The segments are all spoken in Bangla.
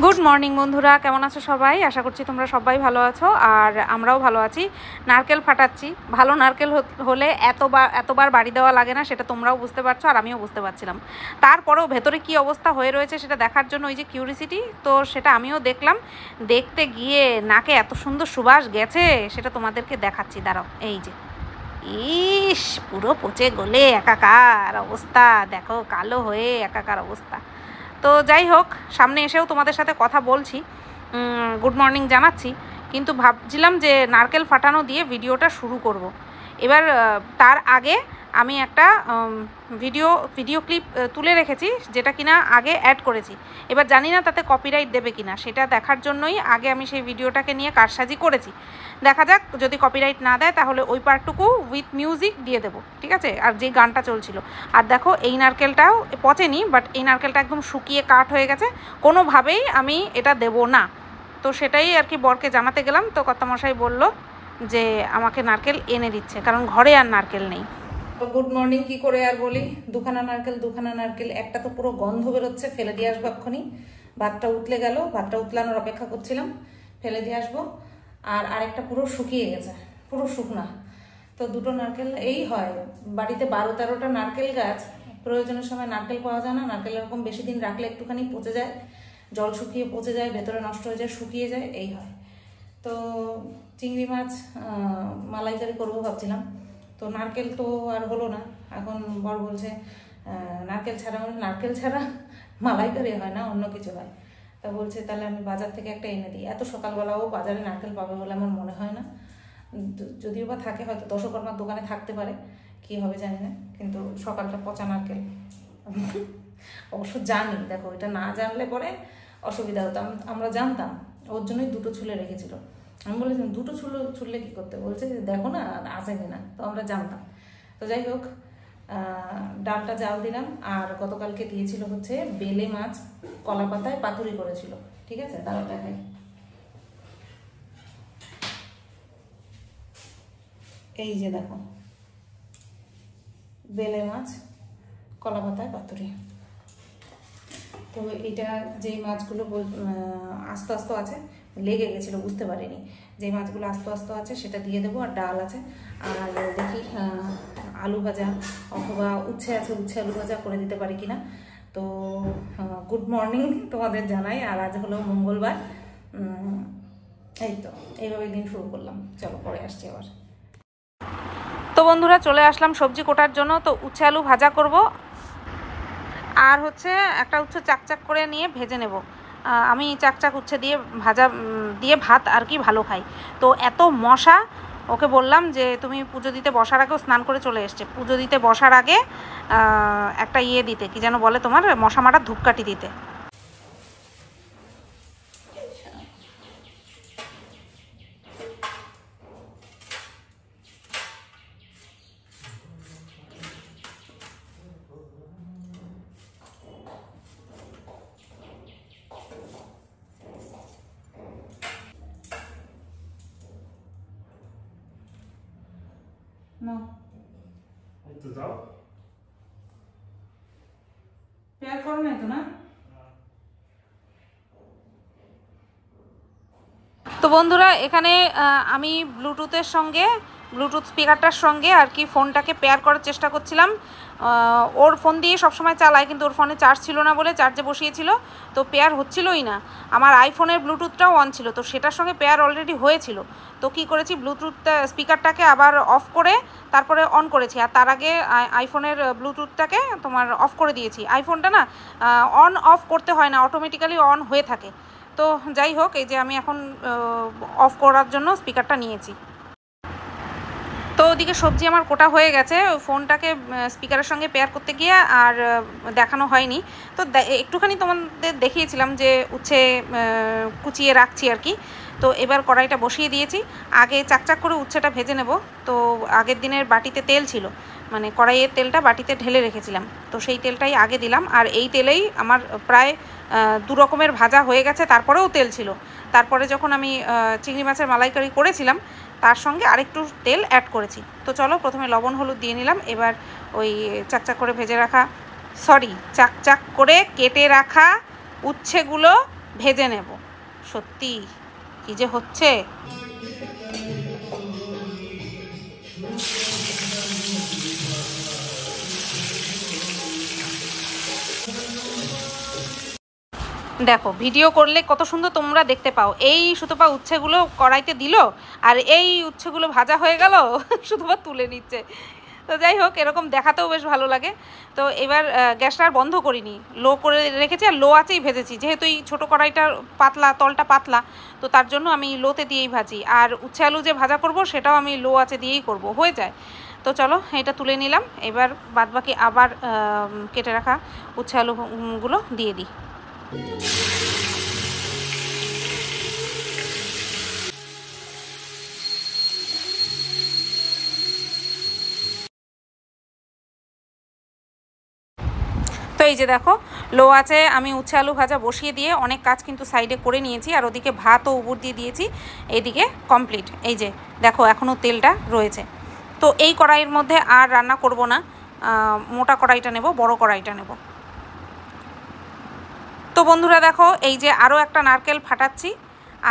গুড মর্নিং বন্ধুরা, কেমন আছো সবাই? আশা করছি তোমরা সবাই ভালো আছো আর আমরাও ভালো আছি। নারকেল ফাটাচ্ছি। ভালো নারকেল হলে এতবার বাড়ি দেওয়া লাগে না, সেটা তোমরাও বুঝতে পারছো আর আমিও বুঝতে পারছিলাম। তারপরেও ভেতরে কি অবস্থা হয়ে রয়েছে সেটা দেখার জন্য ওই যে কিউরিসিটি, তো সেটা আমিও দেখলাম। দেখতে গিয়ে নাকে এত সুন্দর সুবাস গেছে, সেটা তোমাদেরকে দেখাচ্ছি, দাঁড়াও। এই যে ইস, পুরো পচে গলে একাকার অবস্থা, দেখো কালো হয়ে একাকার অবস্থা। তো যাই হোক, সামনে এসেও তোমাদের সাথে কথা বলছি, গুড মর্নিং জানাচ্ছি, কিন্তু ভাবছিলাম যে নারকেল ফাটানো দিয়ে ভিডিওটা শুরু করব। এবার তার আগে আমি একটা ভিডিও ক্লিপ তুলে রেখেছি, যেটা কিনা আগে অ্যাড করেছি। এবার জানি না তাতে কপিরাইট দেবে কিনা, সেটা দেখার জন্যই আগে আমি সেই ভিডিওটাকে নিয়ে কারসাজি করেছি। দেখা যাক, যদি কপিরাইট না দেয় তাহলে ওই পার্টটুকু উইথ মিউজিক দিয়ে দেবো, ঠিক আছে? আর যে গানটা চলছিল। আর দেখো, এই নারকেলটাও পচেনি, বাট এই নারকেলটা একদম শুকিয়ে কাঠ হয়ে গেছে, কোনোভাবেই আমি এটা দেব না। তো সেটাই আর কি বরকে জানাতে গেলাম, তো কর্তামশাই বলল যে আমাকে নারকেল এনে দিচ্ছে, কারণ ঘরে আর নারকেল নেই। গুড মর্নিং কি করে আর বলি, দুখানা নারকেল, একটা তো পুরো গন্ধ বেরোচ্ছে, ফেলে দিয়ে আসবো এক্ষুনি। ভাতটা উতলে গেল, ভাতটা উতলানোর অপেক্ষা করছিলাম, ফেলে দিয়ে আসবো। আর আরেকটা পুরো শুকিয়ে গেছে, পুরো শুকনা। তো দুটো নারকেল এই হয় বাড়িতে, 12-13টা নারকেল গাছ, প্রয়োজনের সময় নারকেল পাওয়া যায় না। নারকেল এরকম বেশি দিন রাখলে একটুখানি পচে যায়, জল শুকিয়ে পচে যায়, ভেতরে নষ্ট হয়ে যায়, শুকিয়ে যায়, এই হয়। তো চিংড়ি মাছ মালাইকারি করবো ভাবছিলাম, তো নারকেল তো আর হলো না। এখন বর বলছে নারকেল ছাড়া মালাইকারি হয় না, অন্য কিছু হয়। তা বলছে তাহলে আমি বাজার থেকে একটা এনে দিই। এত সকালবেলাও বাজারে নারকেল পাবে বলে আমার মনে হয় না, যদিও বা থাকে হয়তো দশকর্মার দোকানে থাকতে পারে, কি হবে জানি না। কিন্তু সকালটা পচা নারকেল অবশ্য জানি, দেখো এটা না জানলে পরে অসুবিধা হতো। আমরা জানতাম, ওর জন্যই দুটো ছুলে রেখেছিল। আমি বলেছিলাম দুটো ছুললে কী করতে, বলছে দেখো না আছে কিনা, তো আমরা জানতাম। তো যাই হোক, ডালটা জাল দিলাম। আর গতকালকে দিয়েছিল হচ্ছে বেলে মাছ, কলা পাতায় পাতুরি করেছিল, ঠিক আছে? তারা দেখাই, এই যে দেখো, বেলে মাছ কলা পাতায় পাতুরি। তো এটা যেই মাছগুলো আস্তে আস্তে আছে, লেগে গেছিলো বুঝতে পারিনি, যেই মাছগুলো আস্তে আস্তে আছে সেটা দিয়ে দেবো। আর ডাল আছে, আর দেখি আলু ভাজা অথবা উচ্ছে আছে, উচ্ছে আলু ভাজা করে দিতে পারি কিনা। তো গুড মর্নিং তোমাদের জানাই। আর আজ হলো মঙ্গলবার, এই তো এইভাবে দিন শুরু করলাম। চলো পরে আসছি আবার। তো বন্ধুরা, চলে আসলাম সবজি কোটার জন্য। তো উচ্ছে আলু ভাজা করব, আর হচ্ছে একটা উচ্ছে চাকচাক করে নিয়ে ভেজে নেব। আমি চাকচাক উচ্ছে দিয়ে ভাজা দিয়ে ভাত আর কি ভালো খাই। তো এত মশা, ওকে বললাম যে তুমি পুজো দিতে বসার আগেও স্নান করে চলে এসছে, পুজো দিতে বসার আগে একটা ইয়ে দিতে, কি যেন বলে তোমার, মশা মারার ধূপকাঠি দিতে। No. পেয়ার করো নাই তো না? তো বন্ধুরা, এখানে আমি ব্লুটুথ স্পিকারটার সঙ্গে আর কি ফোনটাকে পেয়ার করার চেষ্টা করছিলাম। ওর ফোন দিয়ে সবসময় চালায়, কিন্তু ওর ফোনে চার্জ ছিল না বলে চার্জে বসিয়েছিল, তো পেয়ার হচ্ছিলই না। আমার আইফোনের ব্লুটুথটাও অন ছিল, তো সেটার সঙ্গে পেয়ার অলরেডি হয়েছিল। তো কি করেছি, ব্লুটুথটা স্পিকারটাকে আবার অফ করে তারপরে অন করেছি। আর তার আগে আইফোনের ব্লুটুথটাকে তোমার অফ করে দিয়েছি। আইফোনটা না অন অফ করতে হয় না, অটোমেটিক্যালি অন হয়ে থাকে। তো যাই হোক, এই যে আমি এখন অফ করার জন্য স্পিকারটা নিয়েছি। তো ওদিকে সবজি আমার কোটা হয়ে গেছে, ফোনটাকে স্পিকারের সঙ্গে পেয়ার করতে গিয়ে আর দেখানো হয়নি। তো একটুখানি তোমাদের দেখিয়েছিলাম যে উচ্ছে কুচিয়ে রাখছি আর কি। তো এবার কড়াইটা বসিয়ে দিয়েছি, আগে চাকচাক করে উচ্ছেটা ভেজে নেব। তো আগের দিনের বাটিতে তেল ছিল, মানে কড়াইয়ের তেলটা বাটিতে ঢেলে রেখেছিলাম, তো সেই তেলটাই আগে দিলাম। আর এই তেলেই আমার প্রায় 2 রকমের ভাজা হয়ে গেছে, তারপরেও তেল ছিল। তারপরে যখন আমি চিংড়ি মাছের মালাইকারি করেছিলাম, তার সঙ্গে আরেকটু তেল অ্যাড করেছি। তো চলো, প্রথমে লবণ হলুদ দিয়ে নিলাম। এবার ওই চাকচাক করে কেটে রাখা উচ্ছেগুলো ভেজে নেব। সত্যি কি যে হচ্ছে। দেখো ভিডিও করলে কত সুন্দর তোমরা দেখতে পাও। এই সুতপা উচ্ছেগুলো কড়াইতে দিল আর এই উচ্ছেগুলো ভাজা হয়ে গেল, সুতপা তুলে নিচ্ছে। তো যাই হোক, এরকম দেখাতেও বেশ ভালো লাগে। তো এবার গ্যাসটা আর বন্ধ করিনি, লো করে রেখেছি, আর লো আঁচেই ভেজেছি। যেহেতু এই ছোটো কড়াইটার পাতলা, তলটা পাতলা, তো তার জন্য আমি লোতে দিয়েই ভাজি। আর উচ্ছে আলু যে ভাজা করব সেটাও আমি লো আঁচে দিয়েই করব, হয়ে যায়। তো চলো এটা তুলে নিলাম। এবার বাদবাকি আবার কেটে রাখা উচ্ছে আলুগুলো দিয়ে দিই। তো এই যে দেখো, লো আছে আমি উচ্ছে আলু ভাজা বসিয়ে দিয়ে অনেক কাজ কিন্তু সাইডে করে নিয়েছি, আর ওদিকে ভাতও উপর দিয়ে দিয়েছি। এইদিকে কমপ্লিট। এই যে দেখো এখনও তেলটা রয়েছে। তো এই কড়াইয়ের মধ্যে আর রান্না করব না, মোটা কড়াইটা নেব, বড় কড়াইটা নেব। তো বন্ধুরা দেখো, এই যে আরও একটা নারকেল ফাটাচ্ছি।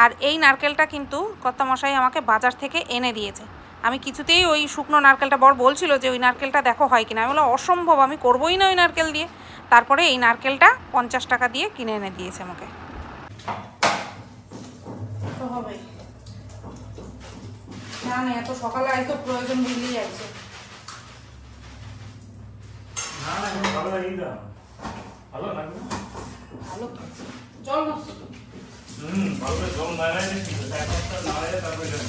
আর এই নারকেলটা কিন্তু কর্তামশাই আমাকে বাজার থেকে এনে দিয়েছে। আমি কিছুতেই ওই শুকনো নারকেলটা, বর বলছিল যে ওই নারকেলটা দেখো হয় কিনা। আমি বললাম অসম্ভব, আমি করবোই না ওই নারকেল দিয়ে। তারপরে এই নারকেলটা 50 টাকা দিয়ে কিনে এনে দিয়েছে আমাকে। তো হবে না, না এত সকালে আইতো প্রয়োজন বুঝলেই যাচ্ছে। না না ভালো লাগি না, ভালো লাগবে, ভালো জল নষ্ট। ভালো জল না লাগে ঠিক আছে, একটা না লাগে তারপরে যাবে।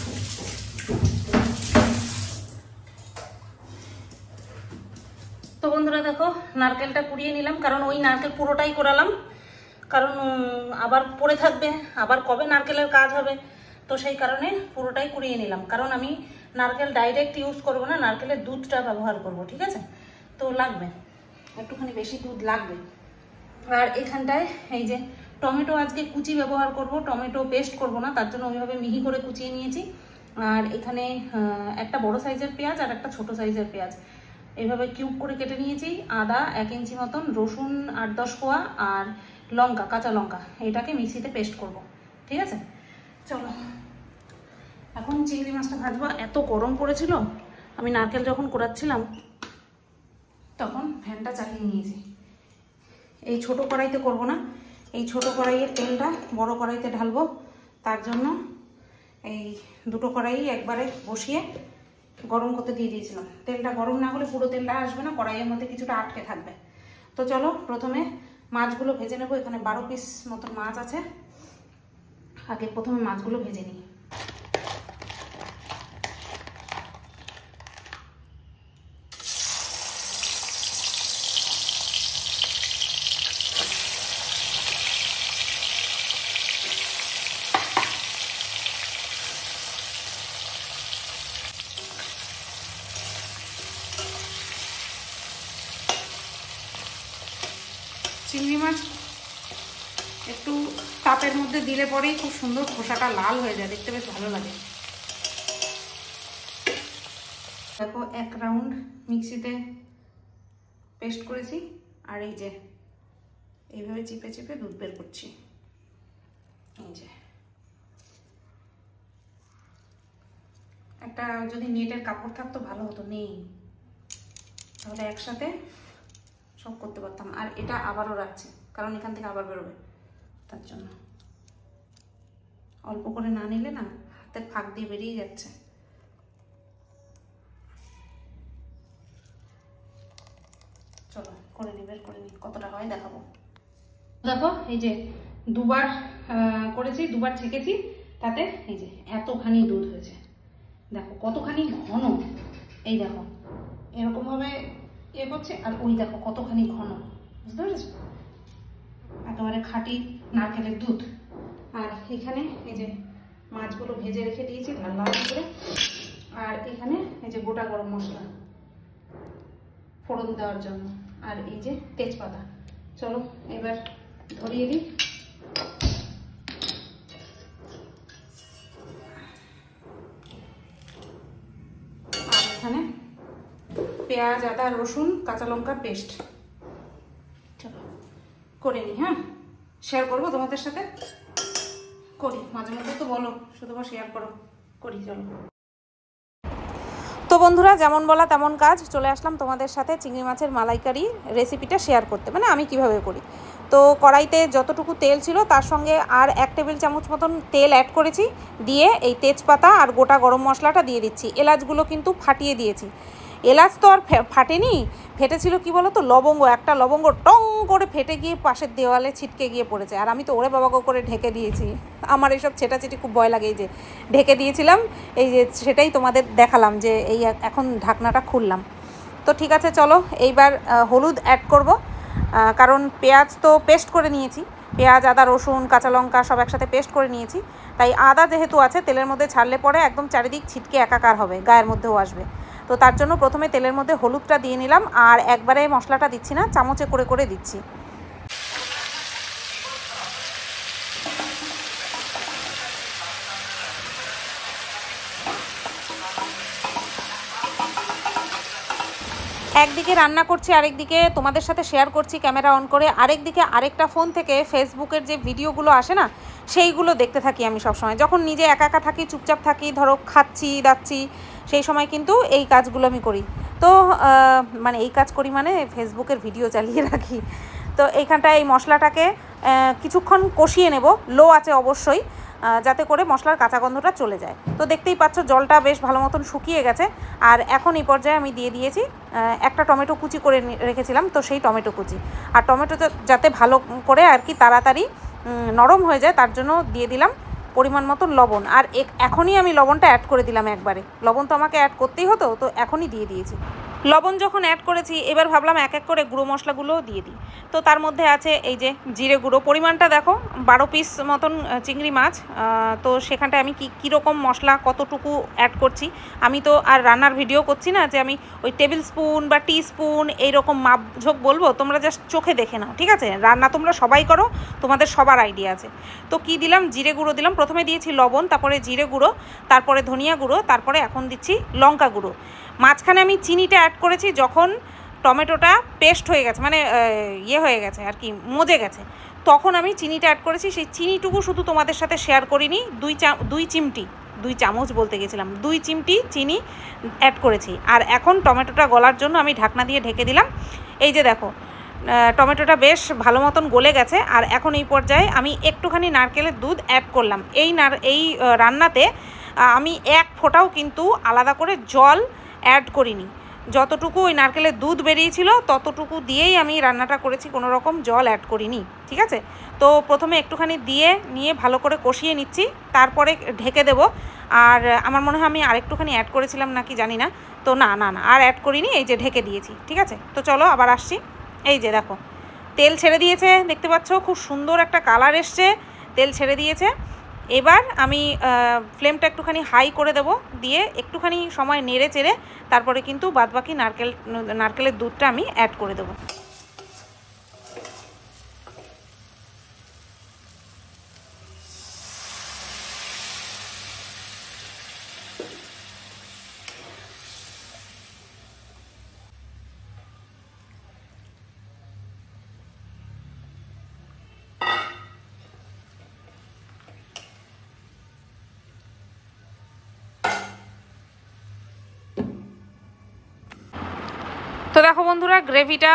তো বন্ধুরা দেখো, নারকেলটা কুড়িয়ে নিলাম, কারণ ওই নারকেল পুরোটাই কোরালাম, কারণ আবার পড়ে থাকবে, আবার কবে নারকেলের কাজ হবে। তো সেই কারণে পুরোটাই কুড়িয়ে নিলাম, কারণ আমি নারকেল ডাইরেক্ট ইউজ করব না, নারকেলের দুধটা ব্যবহার করব, ঠিক আছে। তো লাগবে একটুখানি বেশি দুধ লাগবে। আর এখানটায় এই যে টমেটো আজকে কুচি ব্যবহার করব, টমেটো পেস্ট করব না, তার জন্য ওইভাবে মিহি করে কুচিয়ে নিয়েছি। আর এখানে একটা বড় সাইজের পেঁয়াজ আর একটা ছোট সাইজের পেঁয়াজ এইভাবে কিউব করে কেটে নিয়েছি। আদা 1 ইঞ্চি মতন, রসুন 8-10 কোয়া, আর লঙ্কা, কাঁচা লঙ্কা, এটাকে মিক্সিতে পেস্ট করব, ঠিক আছে। চলো এখন চিংড়ি মাছটা ভাজবো। এত গরম পড়েছিল, আমি নারকেল যখন কোড়াচ্ছিলাম তখন ফ্যানটা চালিয়ে নিয়েছি। এই ছোট কড়াইতে করব না, এই ছোট কড়াইয়ের তেলটা বড় কড়াইতে ঢালবো। তার জন্য এই দুটো কড়াই একবারে বসিয়ে গরম করতে দিয়ে দিয়েছিলাম। তেলটা গরম না হলে পুরো তেলটা আসবে না, কড়াইয়ের মধ্যে কিছুটা আটকে থাকবে। তো চলো প্রথমে মাছগুলো ভেজে নেবো। এখানে 12 পিস মতন মাছ আছে, আগে প্রথমে মাছগুলো ভেজে নিই। চিংড়ি মাছ একটু তাপের মধ্যে দিলে পরেই খুব সুন্দর খোসাটা লাল হয়ে যায়, দেখতে বেশ ভালো লাগে। দেখো 1 রাউন্ড মিক্সিতে পেস্ট করেছি, আর এই যে এইভাবে চিপে চিপে দুধ বের করছি। এই যে একটা যদি নেটের কাপড় থাকতো ভালো হতো, নেই, তাহলে একসাথে সব করতে পারতাম। আর এটা আবারও রাখছি, কারণ এখান থেকে আবার বেরোবে, তার জন্য অল্প করে না নিলে না হাতের ফাঁক দিয়ে বেরিয়ে যাচ্ছে। চলো করে নি, বের করে নি, কতটা হয় দেখাবো। দেখো এই যে দুবার করেছি, দুবার ছেঁকেছি, তাতে এই যে এতখানি দুধ হয়েছে। দেখো কতখানি ঘন, এই দেখো এরকম ভাবে এ করছে, আর ওই দেখো কতখানি ঘন, বুঝতে পেরেছো? একেবারে খাঁটি নারকেলের দুধ। আর এখানে এই যে মাছগুলো ভেজে রেখে দিয়েছি লাল লাল করে, আর এখানে এই যে গোটা গরম মশলা ফোড়ন দেওয়ার জন্য, আর এই যে তেজপাতা। চলো এবার ধরিয়ে দিই। আর এখানে পেঁয়াজ, আদা, রসুন, কাঁচা লঙ্কার পেস্ট। চলো করে নিই। হ্যাঁ, শেয়ার করবো তোমাদের সাথে, করি মাঝে মধ্যে তো বলো শুধু শেয়ার করো, করি চলো। তো বন্ধুরা যেমন বলা তেমন কাজ, চলে আসলাম তোমাদের সাথে চিংড়ি মাছের মালাইকারি রেসিপিটা শেয়ার করতে, মানে আমি কিভাবে করি। তো কড়াইতে যতটুকু তেল ছিল তার সঙ্গে আর 1 টেবিল চামচ মতন তেল অ্যাড করেছি, দিয়ে এই তেজপাতা আর গোটা গরম মশলাটা দিয়ে দিচ্ছি। এলাচগুলো কিন্তু ফাটিয়ে দিয়েছি। এলাচ তো আর ফাটেনি, ফেটেছিল কি বলো তো, লবঙ্গ, একটা লবঙ্গ টং করে ফেটে গিয়ে পাশের দেওয়ালে ছিটকে গিয়ে পড়েছে। আর আমি তো ওরে বাবাগো করে ঢেকে দিয়েছি। আমার এইসব ছেটাছেটি খুব ভয় লাগে, এই যে ঢেকে দিয়েছিলাম, এই যে সেটাই তোমাদের দেখালাম যে এই এখন ঢাকনাটা খুললাম। তো ঠিক আছে চলো, এইবার হলুদ অ্যাড করব, কারণ পেঁয়াজ তো পেস্ট করে নিয়েছি, পেঁয়াজ আদা রসুন কাঁচা লঙ্কা সব একসাথে পেস্ট করে নিয়েছি। তাই আদা যেহেতু আছে তেলের মধ্যে ছাড়লে পরে একদম চারিদিক ছিটকে একাকার হবে, গায়ের মধ্যেও আসবে। তো তার জন্য প্রথমে তেলের মধ্যে হলুদটা দিয়ে নিলাম, আর একবারে মশলাটা দিচ্ছি না, চামচে করে করে দিচ্ছি। একদিকে রান্না করছি, আরেকদিকে তোমাদের সাথে শেয়ার করছি ক্যামেরা অন করে, আরেকদিকে আরেকটা ফোন থেকে ফেসবুকের যে ভিডিওগুলো আসে না সেইগুলো দেখতে থাকি আমি সবসময়। যখন নিজে একা একা থাকি, চুপচাপ থাকি, ধরো খাচ্ছি দাচ্ছি, সেই সময় কিন্তু এই কাজগুলো আমি করি। তো মানে এই কাজ করি মানে ফেসবুকের ভিডিও চালিয়ে রাখি। তো এইখানটায় এই মশলাটাকে কিছুক্ষণ কষিয়ে নেব, লো আছে অবশ্যই, যাতে করে মশলার কাঁচা গন্ধটা চলে যায়। তো দেখতেই পাচ্ছ জলটা বেশ ভালো মতন শুকিয়ে গেছে। আর এখন এই পর্যায়ে আমি দিয়ে দিয়েছি একটা টমেটো কুচি করে রেখেছিলাম, তো সেই টমেটো কুচি। আর টমেটোটা যাতে ভালো করে আর কি তাড়াতাড়ি নরম হয়ে যায় তার জন্য দিয়ে দিলাম পরিমাণ মতন লবণ। আর এখনই আমি লবণটা অ্যাড করে দিলাম একবারে, লবণ তো আমাকে অ্যাড করতেই হতো, তো এখনই দিয়ে দিয়েছি। লবণ যখন অ্যাড করেছি এবার ভাবলাম এক এক করে গুঁড়ো মশলাগুলোও দিয়ে দিই। তো তার মধ্যে আছে এই যে জিরে গুঁড়ো, পরিমাণটা দেখো 12 পিস মতন চিংড়ি মাছ, তো সেখানটায় আমি কীরকম মশলা কতটুকু অ্যাড করছি। আমি তো আর রান্নার ভিডিও করছি না যে আমি ওই টেবিল স্পুন বা টি স্পুন এইরকম মাপঝোঁক বলবো, তোমরা জাস্ট চোখে দেখে নাও, ঠিক আছে? রান্না তোমরা সবাই করো, তোমাদের সবার আইডিয়া আছে। তো কি দিলাম, জিরে গুঁড়ো দিলাম, প্রথমে দিয়েছি লবণ, তারপরে জিরে গুঁড়ো, তারপরে ধনিয়া গুঁড়ো, তারপরে এখন দিচ্ছি লঙ্কা গুঁড়ো। মাঝখানে আমি চিনিটা অ্যাড করেছি যখন টমেটোটা পেস্ট হয়ে গেছে, মানে ইয়ে হয়ে গেছে আর কি, মজে গেছে, তখন আমি চিনিটা অ্যাড করেছি। সেই চিনিটুকু শুধু তোমাদের সাথে শেয়ার করিনি, 2 চামচ বলতে গেছিলাম, 2 চিমটি চিনি অ্যাড করেছি। আর এখন টমেটোটা গলার জন্য আমি ঢাকনা দিয়ে ঢেকে দিলাম। এই যে দেখো টমেটোটা বেশ ভালো মতন গলে গেছে। আর এখন এই পর্যায়ে আমি একটুখানি নারকেলের দুধ অ্যাড করলাম। এই রান্নাতে আমি এক ফোঁটাও কিন্তু আলাদা করে জল অ্যাড করিনি, যতটুকু ওই নারকেলের দুধ বেরিয়েছিল ততটুকু দিয়েই আমি রান্নাটা করেছি, কোনো রকম জল অ্যাড করিনি, ঠিক আছে? তো প্রথমে একটুখানি দিয়ে নিয়ে ভালো করে কষিয়ে নিচ্ছি, তারপরে ঢেকে দেব। আর আমার মনে হয় আমি আরেকটুখানি অ্যাড করেছিলাম নাকি জানি না, তো না আর অ্যাড করিনি, এই যে ঢেকে দিয়েছি, ঠিক আছে? তো চলো আবার আসছি। এই যে দেখো তেল ছেড়ে দিয়েছে, দেখতে পাচ্ছ খুব সুন্দর একটা কালার এসছে, তেল ছেড়ে দিয়েছে। এবার আমি ফ্লেমটা একটুখানি হাই করে দেব, দিয়ে একটুখানি সময় নেড়ে চেড়ে তারপরে কিন্তু বাদবাকি নারকেলের দুধটা আমি অ্যাড করে দেব। তো দেখো বন্ধুরা গ্রেভিটা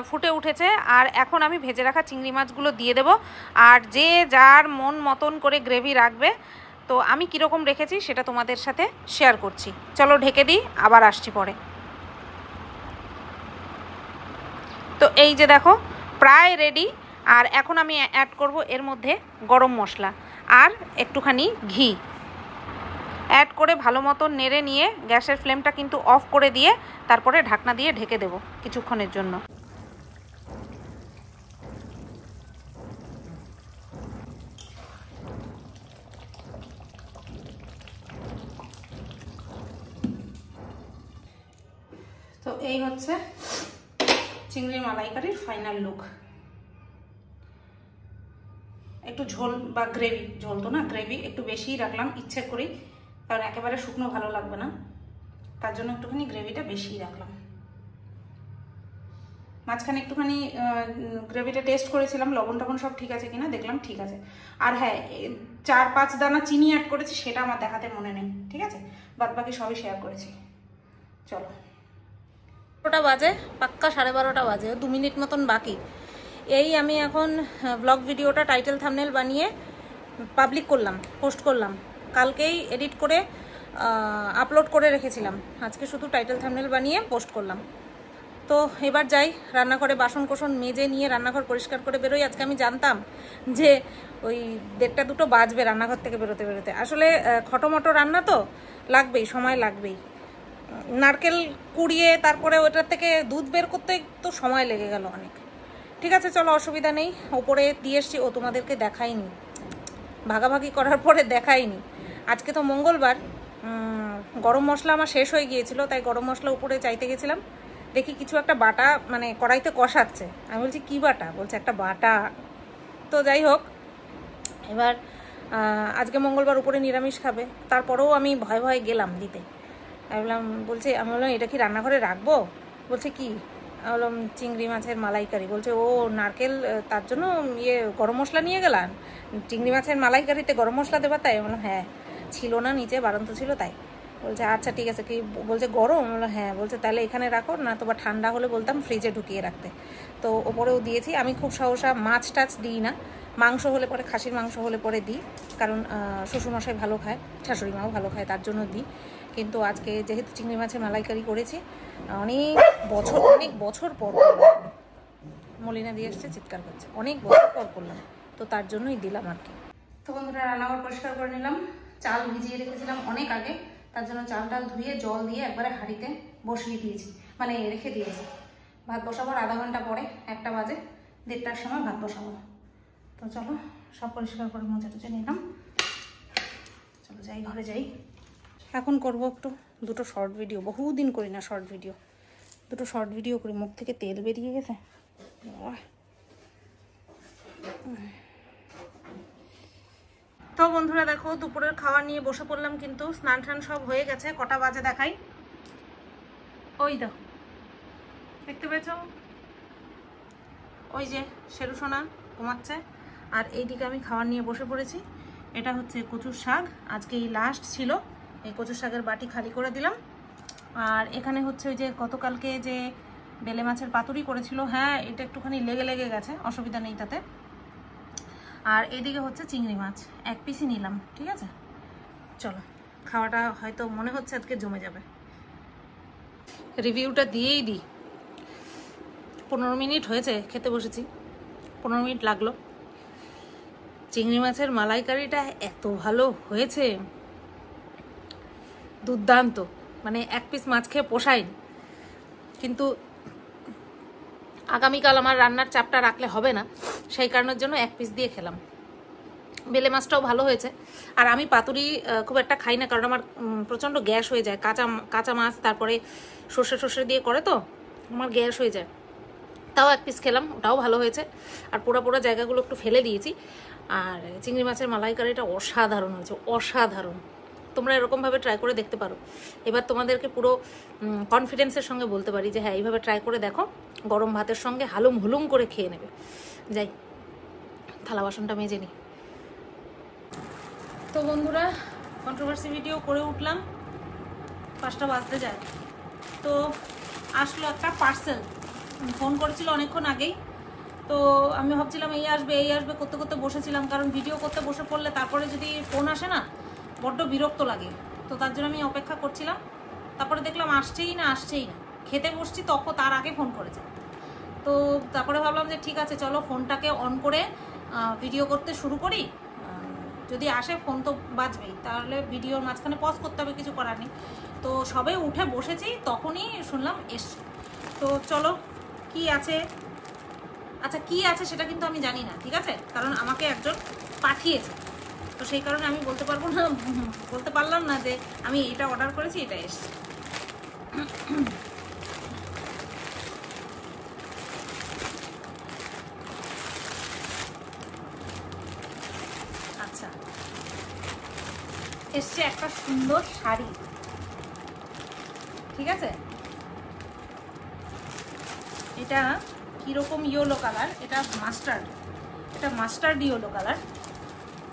ফুটে উঠেছে, আর এখন আমি ভেজে রাখা চিংড়ি মাছগুলো দিয়ে দেব। আর যে যার মন মতন করে গ্রেভি রাখবে, তো আমি কীরকম রেখেছি সেটা তোমাদের সাথে শেয়ার করছি। চলো ঢেকে দিই, আবার আসছি পরে। তো এই যে দেখো প্রায় রেডি। আর এখন আমি অ্যাড করব এর মধ্যে গরম মশলা আর একটুখানি ঘি অ্যাড করে ভালো মতো নেড়ে নিয়ে গ্যাসের ফ্লেমটা কিন্তু অফ করে দিয়ে তারপরে ঢাকনা দিয়ে ঢেকে দেব কিছুক্ষণের জন্য। তো এই হচ্ছে চিংড়ি মালাইকারির ফাইনাল লুক। একটু ঝোল বা গ্রেভি, ঝোল তো না, গ্রেভি একটু বেশিই রাখলাম ইচ্ছে করেই, কারণ একেবারে শুকনো ভালো লাগবে না, তার জন্য একটুখানি গ্রেভিটা বেশিই রাখলাম। মাঝখানে একটুখানি গ্রেভিটা টেস্ট করেছিলাম, লবণ টবণ সব ঠিক আছে কিনা, দেখলাম ঠিক আছে। আর হ্যাঁ, 4-5 দানা চিনি অ্যাড করেছি, সেটা আমার দেখাতে মনে নেই, ঠিক আছে, বাদ বাকি সবই শেয়ার করেছি। চলো, 12টা বাজে, পাক্কা 12:30 বাজে, 2 মিনিট মতন বাকি। এই আমি এখন ব্লগ ভিডিওটা টাইটেল থাম্বনেল বানিয়ে পাবলিক করলাম, পোস্ট করলাম। কালকেই এডিট করে আপলোড করে রেখেছিলাম, আজকে শুধু টাইটেল থাম্বনেল বানিয়ে পোস্ট করলাম। তো এবার যাই রান্নাঘরে, বাসন কোসন মেজে নিয়ে রান্নাঘর পরিষ্কার করে বেরোই। আজকে আমি জানতাম যে ওই 1:30-2টো বাজবে রান্নাঘর থেকে বেরোতে বেরোতে। আসলে খটোমটো রান্না তো লাগবেই, সময় লাগবেই। নারকেল কুড়িয়ে তারপরে ওটার থেকে দুধ বের করতে তো সময় লেগে গেল অনেক। ঠিক আছে, চলো, অসুবিধা নেই। ওপরে দিয়ে এসছি, ও তোমাদেরকে দেখাইনি, ভাগাভাগি করার পরে দেখাইনি। আজকে তো মঙ্গলবার, গরম মশলা আমার শেষ হয়ে গিয়েছিল, তাই গরম মশলা উপরে চাইতে গেছিলাম, দেখি কিছু একটা বাটা মানে কড়াইতে কষাচ্ছে। আমি বলছি কি বাটা? বলছে একটা বাটা। তো যাই হোক, এবার আজকে মঙ্গলবার, উপরে নিরামিষ খাবে, তারপরেও আমি ভয়ে ভয়ে গেলাম দিতে। আমি বললাম এটা কি রান্নাঘরে রাখবো? বলছে কি? আমি বললাম চিংড়ি মাছের মালাইকারি। বলছে ও নারকেল, তার জন্য গরম মশলা নিয়ে গেলাম, চিংড়ি মাছের মালাইকারিতে গরম মশলা দেবার? তাই বললাম হ্যাঁ, ছিল না নিচে, বাড়ন্ত ছিল তাই। বলছে আচ্ছা ঠিক আছে। কি বলছে গরম? বললো হ্যাঁ। বলছে তাহলে এখানে রাখো না, তো বা ঠান্ডা হলে বলতাম ফ্রিজে ঢুকিয়ে রাখতে। তো ওপরেও দিয়েছি। আমি খুব সহসা মাছ টাছ দিই না, মাংস হলে পরে, খাসির মাংস হলে পরে দিই, কারণ শ্বশুরমশাই ভালো খায়, শাশুড়ি মাও ভালো খায়, তার জন্য দিই। কিন্তু আজকে যেহেতু চিংড়ি মাছের মালাইকারি করেছি, অনেক বছর পর মলিনা দিয়ে এসছে, চিৎকার করছে, অনেক বছর পর করলাম, তো তার জন্যই দিলাম আর কি। তো বন্ধুরা, রান্নাঘর পরিষ্কার করে নিলাম। চাল ভিজিয়ে রেখেছিলাম অনেক আগে, তার জন্য চালটা ধুয়ে জল দিয়ে একবারে হাঁড়িতে বসিয়ে দিয়েছি, মানে রেখে দিয়েছি। ভাত বসাবার আধা ঘন্টা পরে, 1টা বাজে, 1:30টার সময় ভাত বসাবো। তো চলো, সব পরিষ্কার করে মুছে টুচে নিলাম। চলো যাই, ঘরে যাই। এখন করবো একটু 2টো শর্ট ভিডিও, বহুদিন করি না শর্ট ভিডিও, 2টো শর্ট ভিডিও করি। মুখ থেকে তেল বেরিয়ে গেছে। তো বন্ধুরা দেখো, দুপুরের খাওয়া নিয়ে বসে পড়লাম, কিন্তু স্নান টান সব হয়ে গেছে। কটা বাজে দেখাই, ওই দেখো, দেখতে পেয়েছ? ওই যে শেরু সোনা ঘুমাচ্ছে, আর এইদিকে আমি খাওয়ার নিয়ে বসে পড়েছি। এটা হচ্ছে কচুর শাক, আজকে এই লাস্ট ছিল, এই কচুর শাকের বাটি খালি করে দিলাম। আর এখানে হচ্ছে ওই যে গতকালকে যে বেলে মাছের পাতুরি করেছিল, হ্যাঁ এটা একটুখানি লেগে লেগে গেছে, অসুবিধা নেই তাতে। আর এদিকে হচ্ছে চিংড়ি মাছ, 1 পিসই নিলাম, ঠিক আছে। চলো, খাওয়াটা হয়তো মনে হচ্ছে আজকে জমে যাবে। রিভিউটা দিয়েই দিই। 15 মিনিট হয়েছে খেতে বসেছি, 15 মিনিট লাগলো। চিংড়ি মাছের মালাইকারিটা এত ভালো হয়েছে, দুর্দান্ত। মানে 1 পিস মাছ খেয়ে পোষায়নি, কিন্তু আগামীকাল আমার রান্নার চাপটা রাখলে হবে না, সেই কারণের জন্য 1 পিস দিয়ে খেলাম। বেলে মাছটাও ভালো হয়েছে। আর আমি পাতুরি খুব একটা খাই না, কারণ আমার প্রচণ্ড গ্যাস হয়ে যায়। কাঁচা মাছ তারপরে সর্ষে দিয়ে করে, তো আমার গ্যাস হয়ে যায়। তাও 1 পিস খেলাম, ওটাও ভালো হয়েছে। আর পোড়া জায়গাগুলো একটু ফেলে দিয়েছি। আর চিংড়ি মাছের মালাইকারিটা অসাধারণ হয়েছে, অসাধারণ। তোমরা এরকমভাবে ট্রাই করে দেখতে পারো। এবার তোমাদেরকে পুরো কনফিডেন্সের সঙ্গে বলতে পারি যে হ্যাঁ, এইভাবে ট্রাই করে দেখো, গরম ভাতের সঙ্গে হালুম হুলুম করে খেয়ে নেবে। যাই, থালা বাসনটা মেজে নিই। তো বন্ধুরা, কন্ট্রোভার্সি ভিডিও করে উঠলাম, 5টা বাজতে যায়। তো আসলো একটা পার্সেল, ফোন করেছিল অনেকক্ষণ আগেই। তো আমি ভাবছিলাম এই আসবে করতে করতে বসেছিলাম, কারণ ভিডিও করতে বসে পড়লে তারপরে যদি ফোন আসে না, বড্ড বিরক্ত লাগে। তো তার জন্য আমি অপেক্ষা করছিলাম। তারপরে দেখলাম আসছেই না। খেতে বসছি, তখন তার আগে ফোন করেছে। তো তারপরে ভাবলাম যে ঠিক আছে, চলো ফোনটাকে অন করে ভিডিও করতে শুরু করি। যদি আসে ফোন তো বাজবেই, তাহলে ভিডিওর মাঝখানে পজ করতে হবে, কিছু করার নেই। তো সবে উঠে বসেছি, তখনই শুনলাম এসছে। তো চলো, কি আছে, আচ্ছা কি আছে সেটা কিন্তু আমি জানি না, ঠিক আছে, কারণ আমাকে একজন পাঠিয়েছে। তো সেই কারণে আমি বলতে পারলাম না যে আমি এটা অর্ডার করেছি, এটা এসছে। আচ্ছা, এসছে একটা সুন্দর শাড়ি, ঠিক আছে। এটা কীরকম ইয়েলো কালার, এটা মাস্টার্ড ইয়েলো কালার।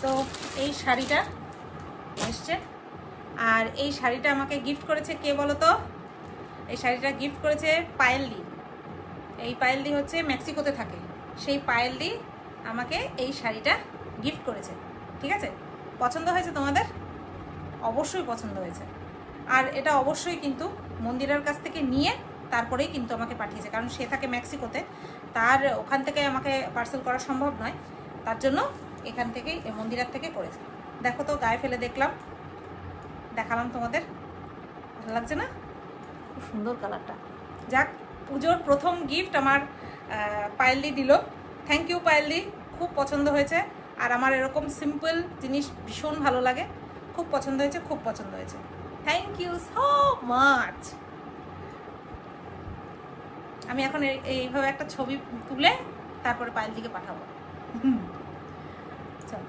তো এই শাড়িটা এসছে, আর এই শাড়িটা আমাকে গিফট করেছে কে বলো তো? এই শাড়িটা গিফট করেছে পায়েলদি। এই পায়েলদি হচ্ছে মেক্সিকোতে থাকে, সেই পায়েলদি আমাকে এই শাড়িটা গিফট করেছে। ঠিক আছে, পছন্দ হয়েছে তোমাদের? অবশ্যই পছন্দ হয়েছে। আর এটা অবশ্যই কিন্তু মন্দিরের কাছ থেকে নিয়ে তারপরেই কিন্তু আমাকে পাঠিয়েছে, কারণ সে থাকে মেক্সিকোতে, তার ওখান থেকে আমাকে পার্সেল করা সম্ভব নয়, তার জন্য এখান থেকেই মন্দিরের থেকে করেছে। দেখো তো, গায়ে ফেলে দেখালাম তোমাদের, ভালো লাগছে না? খুব সুন্দর কালারটা। যাক, পুজোর প্রথম গিফট আমার পায়েলদি দিল। থ্যাংক ইউ পায়েলদি, খুব পছন্দ হয়েছে। আর আমার এরকম সিম্পল জিনিস ভীষণ ভালো লাগে, খুব পছন্দ হয়েছে। Thank you so much. আমি এখন এইভাবে একটা ছবি তুলে তারপরে পায়েলদিকে পাঠাবো। চল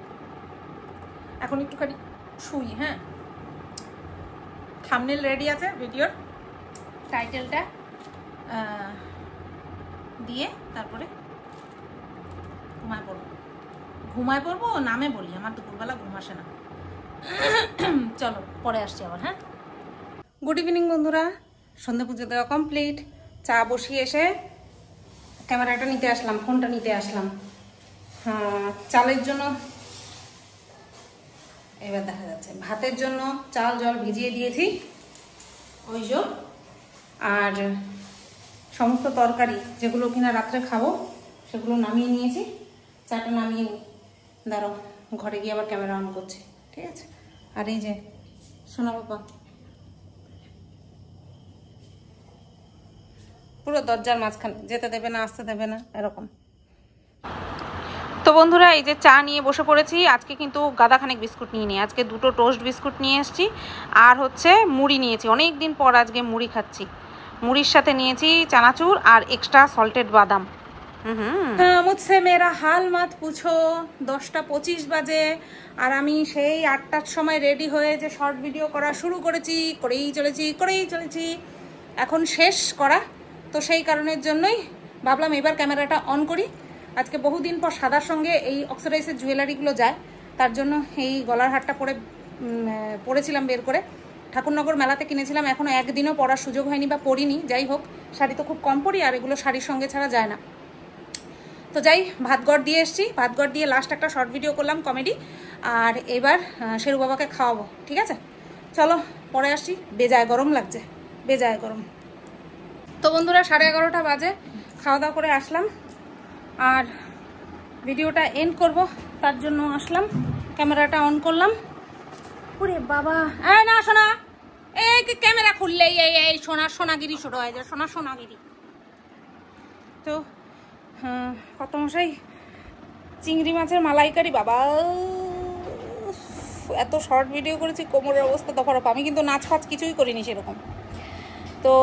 এখন একটুখানি শুই। হ্যাঁ, থাম্বনেল রেডি আছে, ভিডিওর টাইটেলটা দিয়ে তারপরে ঘুমায় পড়বো। নামে বলি, আমার দুপুরবেলা ঘুম আসে না। চলো পরে আসছি আবার। হ্যাঁ, গুড ইভিনিং বন্ধুরা, সন্ধ্যা পুজো দেওয়া কমপ্লিট। চা বসিয়ে এসে ক্যামেরাটা নিতে আসলাম, ফোনটা নিতে আসলাম। হ্যাঁ, চালের জন্য এবার দেখা যাচ্ছে, ভাতের জন্য চাল জল ভিজিয়ে দিয়েছি ওই যে, আর সমস্ত তরকারি যেগুলো কিনা রাত্রে খাবো সেগুলো নামিয়ে নিয়েছি। চাটা নামিয়ে নিই, দাঁড়াও, ঘরে গিয়ে আবার ক্যামেরা অন করছি। ঠিক আছে, আর এই যে সোনা বাবা পুরো দরজার মাঝখানে, যেতে দেবে না, আসতে দেবে না, এরকম। তো বন্ধুরা, এই যে চা নিয়ে বসে পড়েছি। আজকে কিন্তু গাদাখানেক বিস্কুট নিয়ে নিই। আজকে 2টো টোস্ট বিস্কুট নিয়ে এসেছি, আর হচ্ছে মুড়ি নিয়েছি। অনেক দিন পর আজকে মুড়ি খাচ্ছি। মুড়ির সাথে নিয়েছি চানাচুর আর এক্সট্রা সল্টেড বাদাম। মুঝসে মেরা হাল মাত পুছো। 10টা 25 বাজে, আর আমি সেই 8টার সময় রেডি হয়ে যে শর্ট ভিডিও করা শুরু করেই চলেছি। এখন শেষ করা, তো সেই কারণের জন্যই ভাবলাম এবার ক্যামেরাটা অন করি। আজকে বহুদিন পর সাদার সঙ্গে এই অক্সিডাইজের জুয়েলারিগুলো যায়, তার জন্য এই গলার হারটা পরেছিলাম বের করে। ঠাকুরনগর মেলাতে কিনেছিলাম, এখনও একদিনও পরার সুযোগ হয়নি বা পরিনি। যাই হোক, শাড়ি তো খুব কম পরি, আর এগুলো শাড়ির সঙ্গে ছাড়া যায় না। তো যাই, ভাতগড় দিয়ে এসছি, ভাতগড় দিয়ে লাস্ট একটা শর্ট ভিডিও করলাম কমেডি, আর এবার শেরু বাবাকে খাওয়াবো। ঠিক আছে, চলো পরে আসছি। বেজায় গরম লাগছে, বেজায় গরম। তো বন্ধুরা, 11:30 বাজে, খাওয়া দাওয়া করে আসলাম, আর ভিডিওটা এন্ড করব, তার জন্য আসলাম, ক্যামেরাটা অন করলাম। ওরে বাবা, এই না সোনা, এই ক্যামেরা খুললে এই সোনাগিরি শুরু হয়ে যায়, সোনাগিরি। তো কত মশাই চিংড়ি মাছের মালাইকারি, বাবা এত শর্ট ভিডিও করেছি, কোমরের অবস্থা দফারফা। আমি কিন্তু নাচ ফাচ কিছুই করিনি সেরকম। তো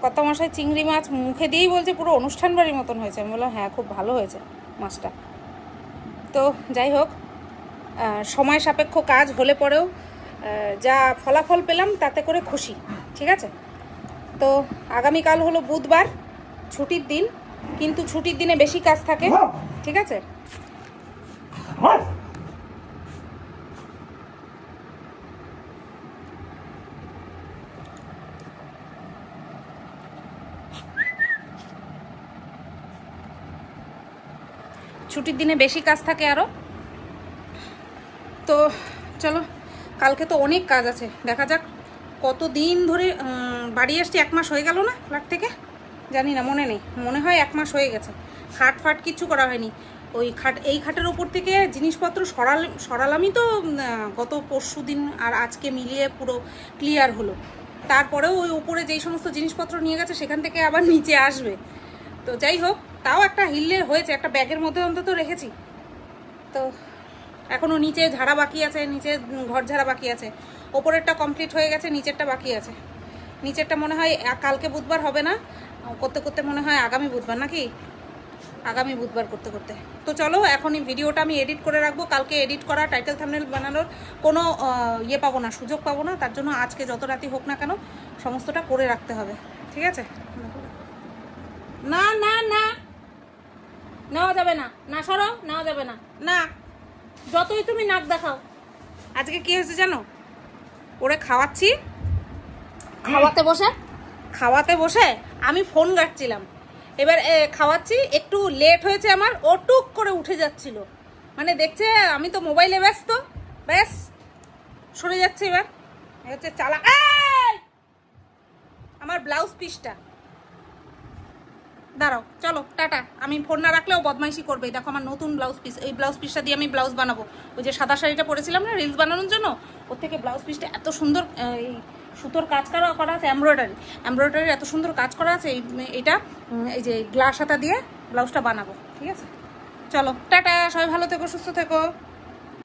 কত মশাই চিংড়ি মাছ মুখে দিয়েই বলছে পুরো অনুষ্ঠান বাড়ির মতন হয়েছে। আমি বললাম হ্যাঁ, খুব ভালো হয়েছে মাছটা। তো যাই হোক, সময় সাপেক্ষ কাজ হলে পরেও যা ফলাফল পেলাম তাতে করে খুশি। ঠিক আছে, তো আগামীকাল হলো বুধবার, ছুটির দিন, কিন্তু ছুটির দিনে বেশি কাজ থাকে। ঠিক আছে, ছুটির দিনে বেশি কাজ থাকে আরও। তো চলো, কালকে তো অনেক কাজ আছে, দেখা যাক। কতদিন ধরে বাড়ি আসছি, 1 মাস হয়ে গেল না ফ্ল্যাট থেকে, জানি না, মনে নেই, মনে হয় 1 মাস হয়ে গেছে। খাট ফাট কিচ্ছু করা হয়নি। ওই এই খাটের ওপর থেকে জিনিসপত্র সরালামই তো গত পরশু দিন, আর আজকে মিলিয়ে পুরো ক্লিয়ার হলো। তারপরেও ওই উপরে যেই সমস্ত জিনিসপত্র নিয়ে গেছে সেখান থেকে আবার নিচে আসবে। তো যাই হোক, তাও একটা হিললে হয়েছে, একটা ব্যাগের মধ্যে অন্তত রেখেছি। তো এখনও নিচে ঝাড়া বাকি আছে, নিচে ঘর ঝাড়া বাকি আছে। ওপরেরটা কমপ্লিট হয়ে গেছে, নিচেরটা বাকি আছে। নিচেরটা মনে হয় কালকে বুধবার হবে না, করতে করতে মনে হয় আগামী বুধবার, নাকি আগামী বুধবার করতে করতে। তো চলো, এখন এই ভিডিওটা আমি এডিট করে রাখবো। কালকে এডিট করা, টাইটেল থাম্বনেল বানানোর কোনো পাবো না, সুযোগ পাবো না। তার জন্য আজকে যত রাতি হোক না কেন সমস্তটা করে রাখতে হবে। ঠিক আছে, না না না, নেওয়া যাবে না, না সরো, নেওয়া যাবে না, না যতই তুমি নাক দেখাও। আজকে কি হয়েছে জানো, ওরে খাওয়াচ্ছি, খাওয়াতে বসে আমি ফোন ঘাঁটছিলাম, এবার খাওয়াচ্ছি, একটু লেট হয়েছে আমার, ও টুক করে উঠে যাচ্ছিল, মানে দেখছে আমি তো মোবাইলে ব্যস্ত, ব্যাস সরে যাচ্ছে। এবার হচ্ছে চালা আমার ব্লাউজ পিসটা, দাঁড়াও চলো টাটা, আমি ফোন না রাখলেও বদমাইশি করবে। দেখো আমার নতুন ব্লাউজ পিস, এই ব্লাউজ পিসটা দিয়ে আমি ব্লাউজ বানাবো। ওই যে সাদা শাড়িটা পরেছিলাম না রিলস বানানোর জন্য, ওর থেকে ব্লাউজ পিসটা এত সুন্দর, এই সুতোর কাজ করা আছে, এমব্রয়ডারি এত সুন্দর কাজ করা আছে, এইটা এই যে গ্লাস হাতা দিয়ে ব্লাউজটা বানাবো। ঠিক আছে চলো টাটা, সবাই ভালো থেকো, সুস্থ থেকো।